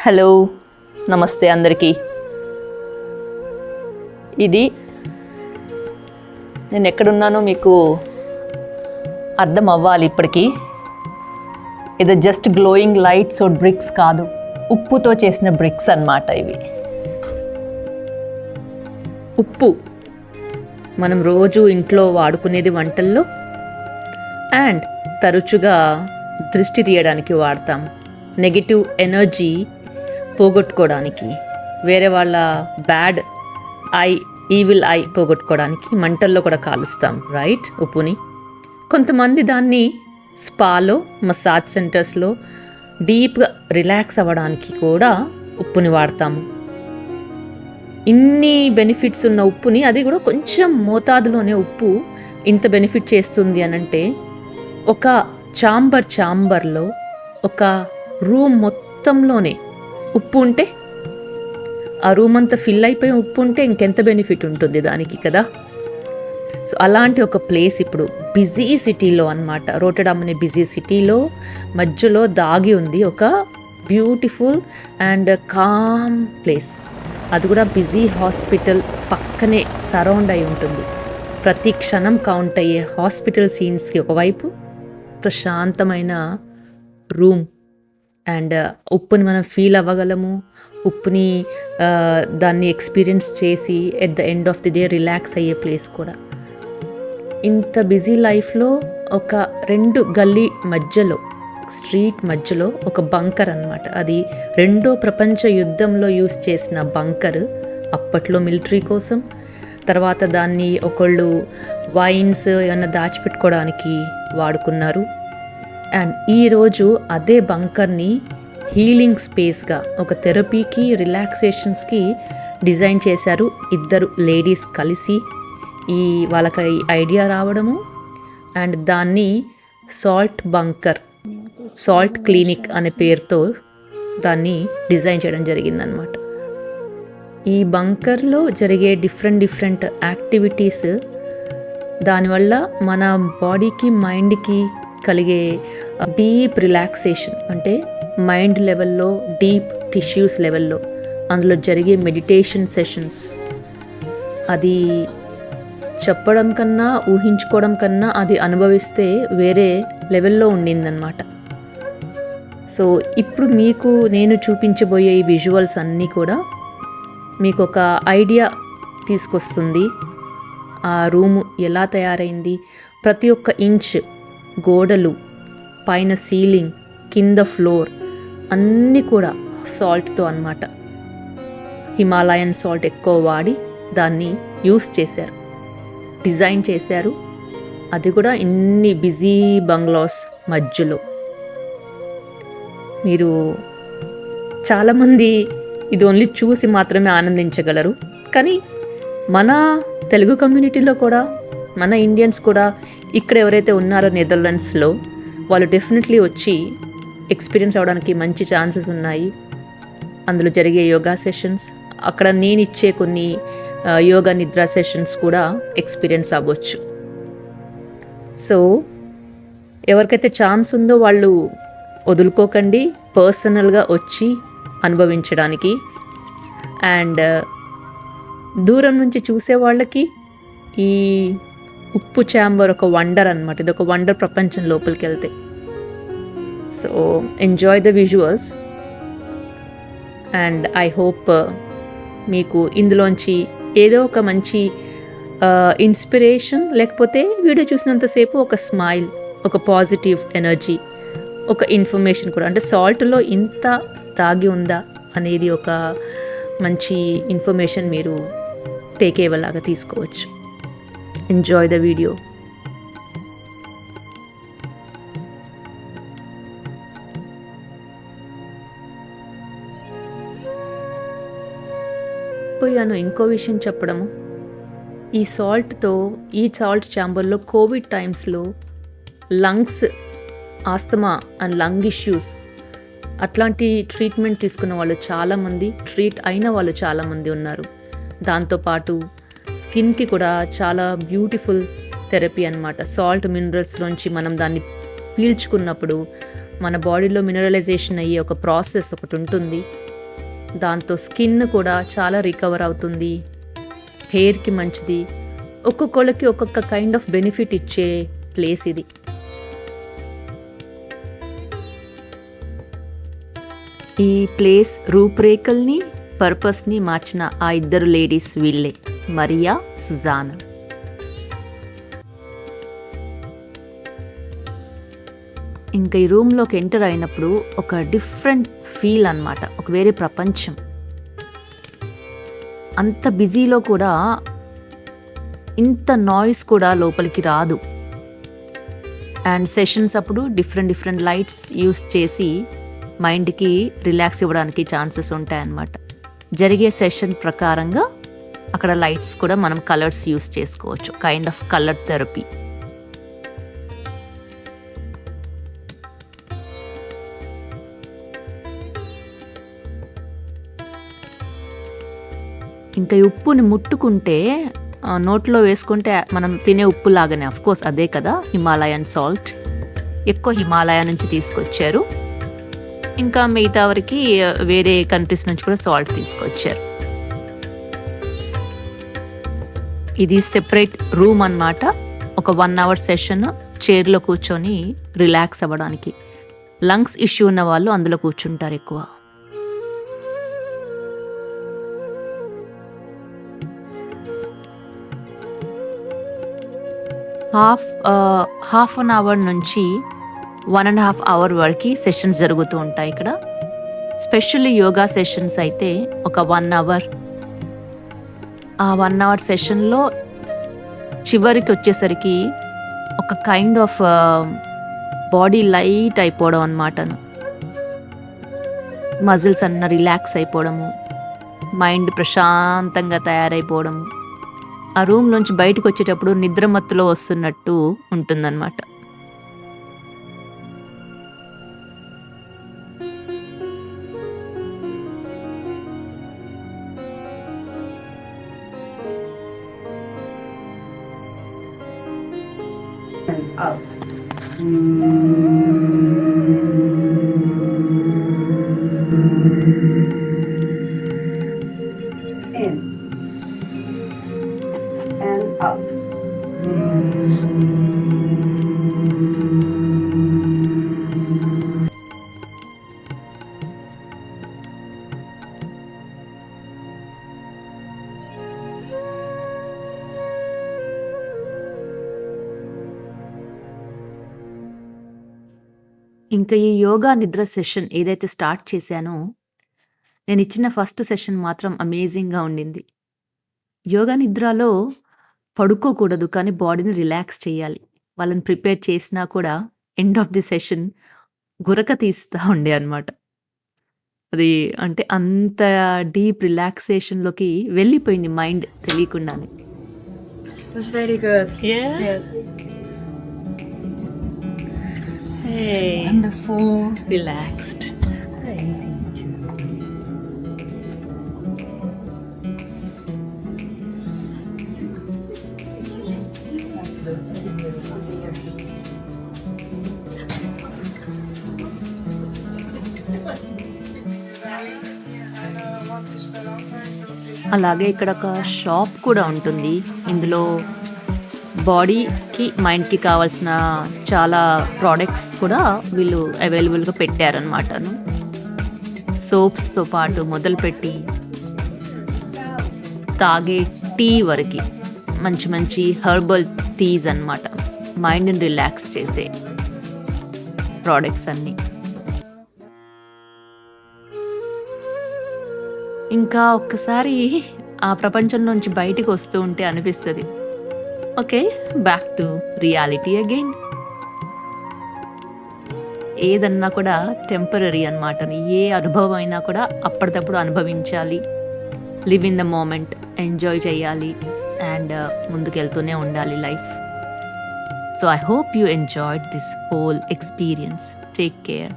Hello, నమస్తే అందరికీ. ఇది నేను ఎక్కడున్నానో మీకు అర్థం అవ్వాలి ఇప్పటికీ. ఇది just glowing lights or bricks కాదు, ఉప్పుతో చేసిన బ్రిక్స్ అన్నమాట ఇవి. ఉప్పు మనం రోజు ఇంట్లో వాడుకునేది వంటల్లో అండ్ తరచుగా దృష్టి తీయడానికి వాడతాం. నెగిటివ్ ఎనర్జీ పోగొట్టుకోవడానికి, వేరే వాళ్ళ బ్యాడ్ ఈవిల్ ఐ పోగొట్టుకోవడానికి మంటల్లో కూడా కాలుస్తాం, రైట్? ఉప్పుని కొంతమంది దాన్ని స్పాలో, మసాజ్ సెంటర్స్లో డీప్గా రిలాక్స్ అవ్వడానికి కూడా ఉప్పుని వాడతాము. ఇన్ని బెనిఫిట్స్ ఉన్న ఉప్పుని, అది కూడా కొంచెం మోతాదులోనే ఉప్పు ఇంత బెనిఫిట్ చేస్తుంది అనంటే, ఒక ఛాంబర్లో ఒక రూమ్ మొత్తంలోనే ఉప్పు ఉంటే, ఆ రూమ్ అంతా ఫిల్ అయిపోయి ఉప్పు ఉంటే ఇంకెంత బెనిఫిట్ ఉంటుంది దానికి కదా. సో అలాంటి ఒక ప్లేస్ ఇప్పుడు బిజీ సిటీలో అన్నమాట, రోటర్డామ్ అనే బిజీ సిటీలో మధ్యలో దాగి ఉంది ఒక బ్యూటిఫుల్ అండ్ కామ్ ప్లేస్. అది కూడా బిజీ హాస్పిటల్ పక్కనే సరౌండ్ అయి ఉంటుంది. ప్రతి క్షణం కౌంట్ అయ్యే హాస్పిటల్ సీన్స్కి ఒకవైపు ప్రశాంతమైన రూమ్ అండ్ ఉప్పుని మనం ఫీల్ అవ్వగలము. ఉప్పుని దాన్ని ఎక్స్పీరియన్స్ చేసి at the end of the day relax అయ్యే ప్లేస్ కూడా. ఇంత బిజీ లైఫ్లో ఒక 2 గల్లీ మధ్యలో, స్ట్రీట్ మధ్యలో ఒక బంకర్ అన్నమాట. అది 2వ ప్రపంచ యుద్ధంలో యూస్ చేసిన బంకర్, అప్పట్లో మిలిటరీ కోసం. తర్వాత దాన్ని ఒకళ్ళు వైన్స్ ఏమన్నా దాచిపెట్టుకోవడానికి వాడుకున్నారు. అండ్ ఈరోజు అదే బంకర్ని హీలింగ్ స్పేస్గా, ఒక థెరపీకి, రిలాక్సేషన్స్కి డిజైన్ చేశారు. 2 లేడీస్ కలిసి వాళ్ళకి ఐడియా రావడము అండ్ దాన్ని సాల్ట్ బంకర్, సాల్ట్ క్లినిక్ అనే పేరుతో దాన్ని డిజైన్ చేయడం జరిగిందనమాట. ఈ బంకర్లో జరిగే డిఫరెంట్ యాక్టివిటీస్ దానివల్ల మన బాడీకి, మైండ్కి కలిగే డీప్ రిలాక్సేషన్, అంటే మైండ్ లెవెల్లో, డీప్ టిష్యూస్ లెవెల్లో అందులో జరిగే మెడిటేషన్ సెషన్స్, అది చెప్పడం కన్నా, ఊహించుకోవడం కన్నా అది అనుభవిస్తే వేరే లెవెల్లో ఉండిందనమాట. సో ఇప్పుడు మీకు నేను చూపించబోయే ఈ విజువల్స్ అన్నీ కూడా మీకు ఒక ఐడియా తీసుకొస్తుంది. ఆ రూము ఎలా తయారైంది, ప్రతి ఒక్క ఇంచ్, గోడలు, పైన సీలింగ్, కింద ఫ్లోర్ అన్నీ కూడా సాల్ట్తో అన్నమాట. హిమాలయన్ సాల్ట్ ఎక్కువ వాడి దాన్ని యూస్ చేశారు, డిజైన్ చేశారు. అది కూడా ఇన్ని బిజీ బంగ్లాస్ మధ్యలో. మీరు చాలామంది ఇది ఓన్లీ చూసి మాత్రమే ఆనందించగలరు, కానీ మన తెలుగు కమ్యూనిటీలో కూడా, మన ఇండియన్స్ కూడా ఇక్కడ ఎవరైతే ఉన్నారో నెదర్లాండ్స్లో, వాళ్ళు డెఫినెట్లీ వచ్చి ఎక్స్పీరియన్స్ అవ్వడానికి మంచి ఛాన్సెస్ ఉన్నాయి. అందులో జరిగే యోగా సెషన్స్, అక్కడ నేను ఇచ్చే కొన్ని యోగా నిద్ర సెషన్స్ కూడా ఎక్స్పీరియన్స్ అవ్వచ్చు. సో ఎవరికైతే ఛాన్స్ ఉందో వాళ్ళు వదులుకోకండి పర్సనల్గా వచ్చి అనుభవించడానికి. అండ్ దూరం నుంచి చూసే వాళ్ళకి ఈ ఉప్పు ఛాంబర్ ఒక వండర్ అన్నమాట. ఇది ఒక వండర్ ప్రపంచం లోపలికి వెళ్తే. So enjoy the visuals and I hope మీకు ఇందులోంచి ఏదో ఒక మంచి ఇన్స్పిరేషన్, లేకపోతే వీడియో చూసినంతసేపు ఒక స్మైల్, ఒక పాజిటివ్ ఎనర్జీ, ఒక ఇన్ఫర్మేషన్ కూడా, అంటే సాల్ట్లో ఇంత తాగి ఉందా అనేది ఒక మంచి ఇన్ఫర్మేషన్ మీరు టేక్ అయ్యేలాగా తీసుకోవచ్చు. Enjoy the video. పోయాను ఇంకో విషయం చెప్పడము, ఈ సాల్ట్తో, ఈ సాల్ట్ ఛాంబర్లో కోవిడ్ టైమ్స్లో lungs, asthma and lung issues అట్లాంటి ట్రీట్మెంట్ తీసుకున్న వాళ్ళు చాలామంది, ట్రీట్ అయిన వాళ్ళు చాలామంది ఉన్నారు. దాంతోపాటు స్కిన్కి కూడా చాలా బ్యూటిఫుల్ థెరపీ అన్నమాట. సాల్ట్ మినరల్స్లోంచి మనం దాన్ని పీల్చుకున్నప్పుడు మన బాడీలో మినరలైజేషన్ అయ్యే ఒక ప్రాసెస్ ఒకటి ఉంటుంది. దాంతో స్కిన్ కూడా చాలా రికవర్ అవుతుంది, హెయిర్కి మంచిది. ఒక్కొక్కళ్ళకి ఒక్కొక్క కైండ్ ఆఫ్ బెనిఫిట్ ఇచ్చే ప్లేస్ ఇది. ఈ ప్లేస్ రూపురేఖల్ని, పర్పస్ని మార్చిన ఆ ఇద్దరు లేడీస్ వీళ్ళే, మరియా, సుజానా. ఇంకా ఈ రూమ్లోకి ఎంటర్ అయినప్పుడు ఒక డిఫరెంట్ ఫీల్ అన్నమాట, ఒక వేరే ప్రపంచం. అంత బిజీలో కూడా ఇంత నాయిస్ కూడా లోపలికి రాదు. అండ్ సెషన్స్ అప్పుడు డిఫరెంట్ లైట్స్ యూస్ చేసి మైండ్కి రిలాక్స్ ఇవ్వడానికి ఛాన్సెస్ ఉంటాయన్నమాట. జరిగే సెషన్ ప్రకారంగా అక్కడ లైట్స్ కూడా మనం కలర్స్ యూస్ చేసుకోవచ్చు, కైండ్ ఆఫ్ కలర్ థెరపీ. ఇంకా ఈ ఉప్పుని ముట్టుకుంటే నోట్లో వేసుకుంటే మనం తినే ఉప్పు లాగానే, అఫ్ కోర్స్ అదే కదా హిమాలయన్ సాల్ట్. ఎక్కువ హిమాలయ నుంచి తీసుకొచ్చారు. ఇంకా మిగతా వరకు వేరే కంట్రీస్ నుంచి కూడా సాల్ట్ తీసుకొచ్చారు. ఇది సెపరేట్ రూమ్ అన్నమాట. ఒక 1 hour సెషన్ చైర్లో కూర్చొని రిలాక్స్ అవ్వడానికి. లంగ్స్ ఇష్యూ ఉన్న వాళ్ళు అందులో కూర్చుంటారు ఎక్కువ. హాఫ్ అన్ అవర్ నుంచి 1.5 hour వరకు సెషన్స్ జరుగుతూ ఉంటాయి ఇక్కడ. స్పెషల్లీ యోగా సెషన్స్ అయితే ఒక 1 hour. ఆ 1 hour సెషన్లో చివరికి వచ్చేసరికి ఒక కైండ్ ఆఫ్ బాడీ లైట్ అయిపోవడం అన్నమాట. మజిల్స్ అన్న రిలాక్స్ అయిపోవడము, మైండ్ ప్రశాంతంగా తయారైపోవడము. ఆ రూమ్ నుంచి బయటకు వచ్చేటప్పుడు నిద్రమత్తులో వస్తున్నట్టు ఉంటుందన్నమాట. Out. In and out. ఇంకా ఈ యోగా నిద్ర సెషన్ ఏదైతే స్టార్ట్ చేశానో, నేను ఇచ్చిన ఫస్ట్ సెషన్ మాత్రం అమేజింగ్గా ఉండింది. యోగా నిద్రలో పడుకోకూడదు, కానీ బాడీని రిలాక్స్ చేయాలి. వాళ్ళని ప్రిపేర్ చేసినా కూడా ఎండ్ ఆఫ్ ది సెషన్ గురక తీస్తూ ఉండే అనమాట. అది అంటే అంత డీప్ రిలాక్సేషన్లోకి వెళ్ళిపోయింది మైండ్ తెలియకుండానే. It was very good. Yeah? Yes. Hey, Wonderful. relaxed. Hi, thank you. అలాగే ఇక్కడ ఒక షాప్ కూడా ఉంటుంది. ఇందులో బాడీకి మైండ్కి కావాల్సిన చాలా ప్రోడక్ట్స్ కూడా వీళ్ళు అవైలబుల్గా పెట్టారనమాట. సోప్స్తో పాటు మొదలుపెట్టి తాగే టీ వరకు మంచి మంచి హెర్బల్ టీస్ అన్నమాట. మైండ్ని రిలాక్స్ చేసే ప్రోడక్ట్స్ అన్నీ. ఇంకా ఒక్కసారి ఆ ప్రపంచం నుంచి బయటికి వస్తూ ఉంటే అనిపిస్తుంది, okay back to reality again. ఏదన్నా కూడా టెంపరరీ అన్నమాట. ఏ అనుభవం అయినా కూడా అప్పటికప్పుడు అనుభవించాలి, live in the moment, enjoy చేయాలి అండ్ ముందుకెళ్తూనే ఉండాలి life. So I hope you enjoyed this whole experience. Take care.